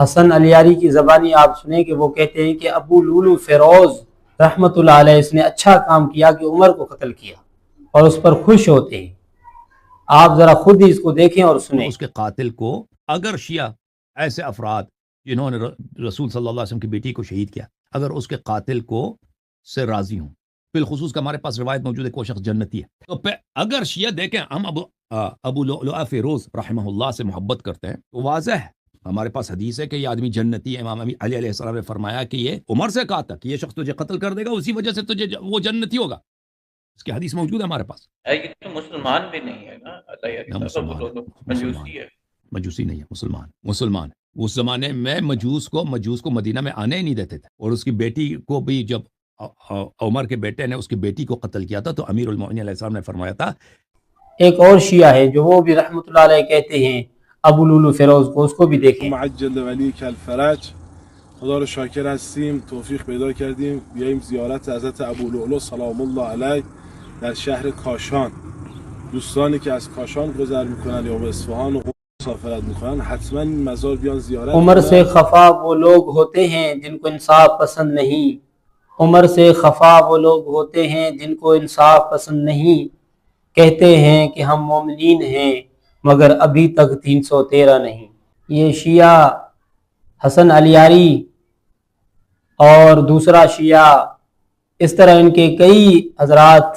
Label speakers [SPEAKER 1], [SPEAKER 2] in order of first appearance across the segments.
[SPEAKER 1] حسن علیاری کی زبانی آپ سنیں کہ وہ کہتے ہیں کہ ابو لولو فیروز رحمۃ اللہ علیہ اس نے اچھا کام کیا کہ عمر کو قتل کیا، اور اس پر خوش ہوتے ہیں۔ آپ ذرا خود ہی اس کو دیکھیں اور سنیں۔
[SPEAKER 2] اس کے قاتل کو اگر شیعہ ایسے افراد جنہوں نے رسول صلی اللہ علیہ وسلم کی بیٹی کو شہید کیا، اگر اس کے قاتل کو سے راضی ہوں، بالخصوص کہ ہمارے پاس روایت موجود ہے کہ وہ شخص جنتی ہے، تو اگر شیعہ دیکھیں ہم ابو لؤلؤ فیروز رحمہ اللہ سے محبت کرتے ہیں تو واضح ہے، ہمارے پاس حدیث ہے کہ یہ آدمی جنتی ہے۔ امام علی علیہ السلام نے فرمایا کہ یہ عمر سے کہا تھا کہ یہ شخص تجھے قتل کر دے گا، اسی وجہ سے تجھے وہ جنتی ہوگا، اس کی حدیث موجود ہے ہمارے پاس۔
[SPEAKER 3] یہ تو مسلمان بھی نہیں ہے نا، مجوسی ہے،
[SPEAKER 2] مجوسی نہیں ہے، مسلمان۔ اس زمانے میں مجوس کو مدینہ میں آنے ہی نہیں دیتے تھے، اور اس کی بیٹی کو بھی جب عمر کے بیٹے نے اس کی بیٹی کو قتل کیا تھا تو امیر المؤمنین علیہ السلام نے فرمایا تھا۔
[SPEAKER 1] ایک اور شیعہ ہے جو وہ بھی رحمۃ اللہ علیہ کہتے ہیں ابو لولو فیروز کو، اس کو بھی دیکھیں۔
[SPEAKER 4] معجل ولیک الفرج، خدا رو شاکر هستیم توفیق پیدا کردیم بیاییم زیارت حضرت ابو لؤلؤ سلام الله علیه در شهر کاشان. دوستانی که از کاشان گذر میکنن یا به اصفهان و مسافرت میکنن حتما این مزار بیان زیارت
[SPEAKER 1] عمر سے خفا وہ لوگ ہوتے ہیں جن کو انصاف پسند نہیں، عمر سے خفا وہ لوگ ہوتے ہیں جن کو انصاف پسند نہیں، کہتے ہیں کہ ہم مومنین ہیں مگر ابھی تک 313 نہیں۔ یہ شیعہ حسن علیاری اور دوسرا شیعہ، اس طرح ان کے کئی حضرات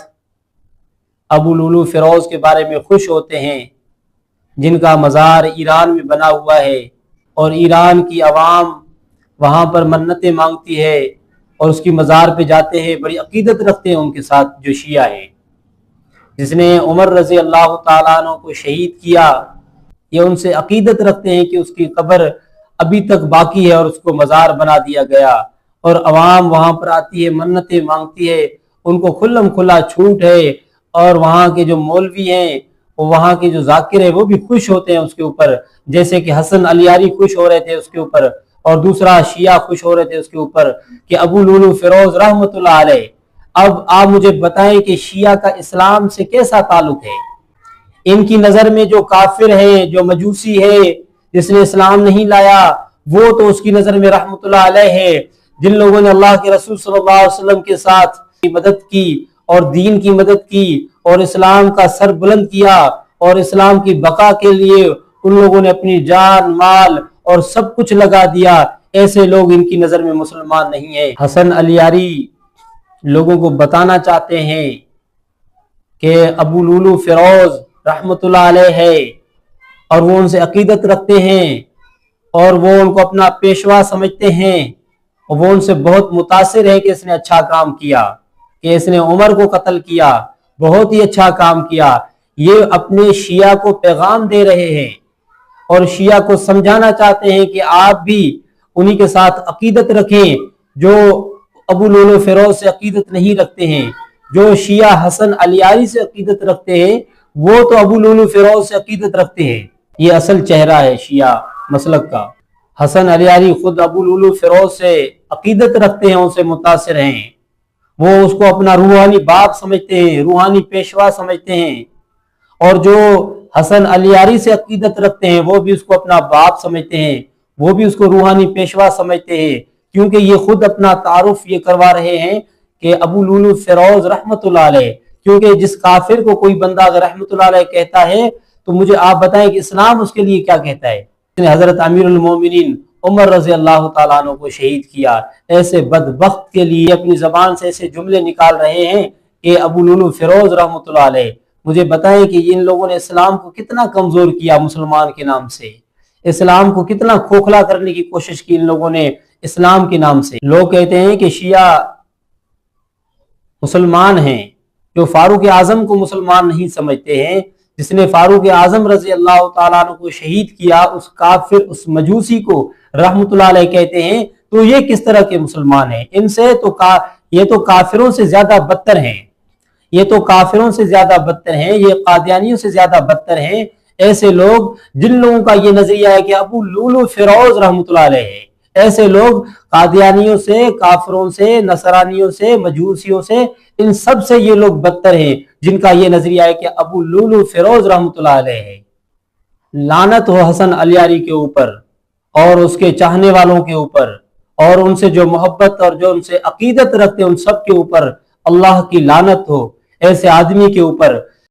[SPEAKER 1] ابو لولو فیروز کے بارے میں خوش ہوتے ہیں، جن کا مزار ایران میں بنا ہوا ہے، اور ایران کی عوام وہاں پر منتیں مانگتی ہے اور اس کی مزار پہ جاتے ہیں، بڑی عقیدت رکھتے ہیں ان کے ساتھ جو شیعہ ہے۔ جس نے عمر رضی اللہ تعالیٰ عنہ کو شہید کیا، یہ ان سے عقیدت رکھتے ہیں کہ اس کی قبر ابھی تک باقی ہے اور اس کو مزار بنا دیا گیا، اور عوام وہاں پر آتی ہے، منتیں مانگتی ہے، ان کو کھلم کھلا چھوٹ ہے، اور وہاں کے جو مولوی ہیں، وہاں کے جو ذاکر ہیں، وہ بھی خوش ہوتے ہیں اس کے اوپر، جیسے کہ حسن علیاری خوش ہو رہے تھے اس کے اوپر، اور دوسرا شیعہ خوش ہو رہے تھے اس کے اوپر کہ ابو لولو فیروز رحمۃ اللہ علیہ۔ اب آپ مجھے بتائیں کہ شیعہ کا اسلام سے کیسا تعلق ہے؟ ان کی نظر میں جو کافر ہے، جو مجوسی ہے، جس نے اسلام نہیں لایا، وہ تو اس کی نظر میں رحمۃ اللہ علیہ ہے۔ جن لوگوں نے اللہ کے رسول صلی اللہ علیہ وسلم کے ساتھ مدد کی اور دین کی مدد کی اور اسلام کا سر بلند کیا اور اسلام کی بقا کے لیے ان لوگوں نے اپنی جان مال اور سب کچھ لگا دیا، ایسے لوگ ان کی نظر میں مسلمان نہیں ہیں۔ حسن علیاری لوگوں کو بتانا چاہتے ہیں کہ ابو لولو فیروز رحمۃ اللہ علیہ ہے، اور وہ ان سے عقیدت رکھتے ہیں، اور وہ ان کو اپنا پیشوا سمجھتے ہیں، اور وہ ان سے بہت متاثر ہے کہ اس نے اچھا کام کیا، کہ اس نے عمر کو قتل کیا، بہت ہی اچھا کام کیا۔ یہ اپنے شیعہ کو پیغام دے رہے ہیں اور شیعہ کو سمجھانا چاہتے ہیں کہ آپ بھی انہی کے ساتھ عقیدت رکھیں جو ابو لولو فیروز سے عقیدت نہیں رکھتے ہیں۔ جو شیعہ حسن علیاری سے عقیدت رکھتے ہیں وہ تو ابو لولو فیروز سے عقیدت رکھتے ہیں۔ یہ اصل چہرہ ہے شیعہ مسلک کا۔ حسن علیاری خود ابو لولو فیروز سے عقیدت رکھتے ہیں، ان سے متاثر ہیں، وہ اس کو اپنا روحانی باپ سمجھتے ہیں، روحانی پیشوا سمجھتے ہیں، اور جو حسن علیاری سے عقیدت رکھتے ہیں وہ بھی اس کو اپنا باپ سمجھتے ہیں، وہ بھی اس کو روحانی پیشوا سمجھتے ہیں، کیونکہ یہ خود اپنا تعارف یہ کروا رہے ہیں کہ ابو لولو فیروز رحمۃ اللہ علیہ۔ کیونکہ جس کافر کو کوئی بندہ اگر رحمۃ اللہ علیہ کہتا ہے تو مجھے آپ بتائیں کہ اسلام اس کے لیے کیا کہتا ہے؟ حضرت امیر المومنین عمر رضی اللہ تعالیٰ عنہ کو شہید کیا۔ ایسے بدبخت کے لیے اپنی زبان سے ایسے جملے نکال رہے ہیں کہ ابو لولو فیروز رحمۃ اللہ علیہ۔ مجھے بتائیں کہ ان لوگوں نے اسلام کو کتنا کمزور کیا مسلمان کے نام سے، اسلام کو کتنا کھوکھلا کرنے کی کوشش کی ان لوگوں نے اسلام کے نام سے۔ لوگ کہتے ہیں کہ شیعہ مسلمان ہیں جو فاروق اعظم کو مسلمان نہیں سمجھتے ہیں، جس نے فاروق اعظم رضی اللہ تعالیٰ عنہ کو شہید کیا، اس کافر اس مجوسی کو رحمۃ اللہ علیہ کہتے ہیں، تو یہ کس طرح کے مسلمان ہیں؟ ان سے تو یہ تو کافروں سے زیادہ بدتر ہیں، یہ تو کافروں سے زیادہ بدتر ہیں، یہ قادیانیوں سے زیادہ بدتر ہیں۔ ایسے لوگ جن لوگوں کا یہ نظریہ ہے کہ ابو لولو فیروز رحمۃ اللہ علیہ ہے، ایسے لوگ قادیانیوں سے، کافروں سے، نصرانیوں سے، مجوسیوں سے، ان سب سے یہ لوگ بدتر ہیں جن کا یہ نظریہ ہے کہ ابو لولو فیروز رحمۃ اللہ علیہ ہے۔ لعنت ہو حسن علیاری کے اوپر، اور اس کے چاہنے والوں کے اوپر اور ان سے جو محبت اور جو ان سے عقیدت رکھتے ہیں ان سب کے اوپر اللہ کی لعنت ہو، ایسے آدمی کے اوپر